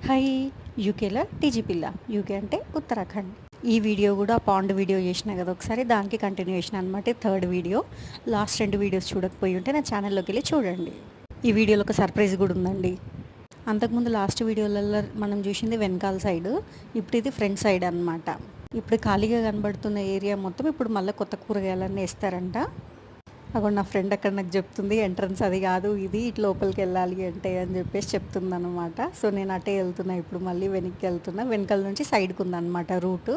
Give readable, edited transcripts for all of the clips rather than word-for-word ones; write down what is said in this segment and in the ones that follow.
High యూకేలో TG పిల్ల UK అంటే ఉత్తరాఖండ్. ఈ వీడియో కూడా పాండ్ వీడియో చేసిన కదా ఒకసారి, దానికి కంటిన్యూషన్ అనమాట. Third video. లాస్ట్ 2 వీడియోస్ చూడకపోయి ఉంటే నా ఛానల్లోకి వెళ్ళి చూడండి. ఈ వీడియోలో ఒక సర్ప్రైజ్ కూడా ఉందండి. అంతకుముందు లాస్ట్ వీడియోలలో మనం చూసింది వెనకాల సైడ్, ఇప్పుడు ఇది ఫ్రంట్ సైడ్ అనమాట. ఇప్పుడు ఖాళీగా కనబడుతున్న ఏరియా మొత్తం ఇప్పుడు మళ్ళీ కొత్త కూరగాయలన్నీ వేస్తారంట. అక్కడ నా ఫ్రెండ్ అక్కడ నాకు చెప్తుంది, ఎంట్రన్స్ అది కాదు ఇది, ఇటు లోపలికి వెళ్ళాలి అంటే అని చెప్పేసి చెప్తుంది అనమాట. సో నేను అటే వెళ్తున్నా, ఇప్పుడు మళ్ళీ వెనక్కి వెళ్తున్నా. వెనకాల నుంచి సైడ్కి ఉందన్నమాట రూటు.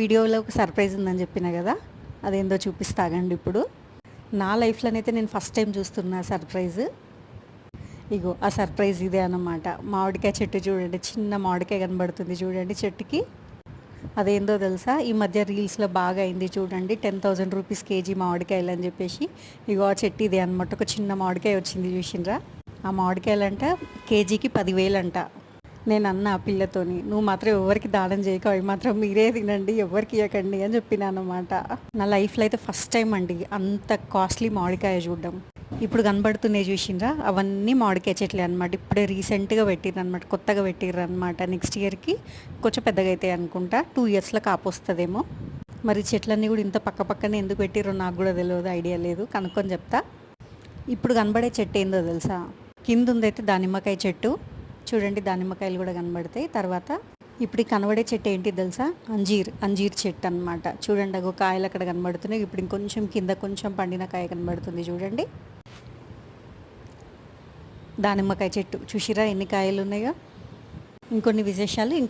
వీడియోలో ఒక సర్ప్రైజ్ ఉందని చెప్పిన కదా, అదేందో చూపిస్తాగండి ఇప్పుడు. నా లైఫ్లోనైతే నేను ఫస్ట్ టైం చూస్తున్నా సర్ప్రైజ్. ఇగో ఆ సర్ప్రైజ్ ఇదే అన్నమాట. మామిడికాయ చెట్టు చూడండి, చిన్న మామిడికాయ కనబడుతుంది చూడండి చెట్టుకి. అదేందో తెలుసా, ఈ మధ్య రీల్స్లో బాగా అయింది చూడండి, 10,000 రూపీస్ కేజీ మామిడికాయలు అని చెప్పేసి. ఇగో ఆ చెట్టు ఇదే అనమాట. ఒక చిన్న మామిడికాయ వచ్చింది చూసిండ్రా. ఆ మామిడికాయలంట కేజీకి 10,000 అంట. నేను అన్న ఆ పిల్లతోని, నువ్వు మాత్రం ఎవరికి దానం చేయక, అవి మాత్రం మీరే తినండి, ఎవరికి ఇవ్వకండి అని చెప్పినాను అనమాట. నా లైఫ్లో అయితే ఫస్ట్ టైం అండి అంత కాస్ట్లీ మామిడికాయ చూడడం. ఇప్పుడు కనబడుతున్నాయి చూసిండ్రా, అవన్నీ మామిడికాయ చెట్లే అనమాట. ఇప్పుడే రీసెంట్గా పెట్టిర్రు అనమాట, కొత్తగా పెట్టిర్రు అనమాట. నెక్స్ట్ ఇయర్కి కొంచెం పెద్దగా అవుతాయి అనుకుంటా, 2 ఇయర్స్లో కాపు వస్తుందేమో. మరి చెట్లన్నీ కూడా ఇంత పక్క పక్కనే ఎందుకు పెట్టిర్రో నాకు కూడా తెలియదు, ఐడియా లేదు, కనుక్కొని చెప్తా. ఇప్పుడు కనబడే చెట్టు ఏందో తెలుసా, కింద ఉందైతే దానిమ్మకాయ చెట్టు చూడండి, దానిమ్మకాయలు కూడా కనబడతాయి. తర్వాత ఇప్పుడు కనబడే చెట్టు ఏంటి తెలుసా, అంజీర్ చెట్టు అనమాట. చూడండి అగో కాయలు అక్కడ కనబడుతున్నాయి. ఇప్పుడు ఇంకొంచెం కింద కొంచెం పండిన కాయ కనబడుతుంది చూడండి. దానిమ్మకాయ చెట్టు చూసిరా ఎన్ని కాయలు ఉన్నాయో. ఇంకొన్ని విశేషాలు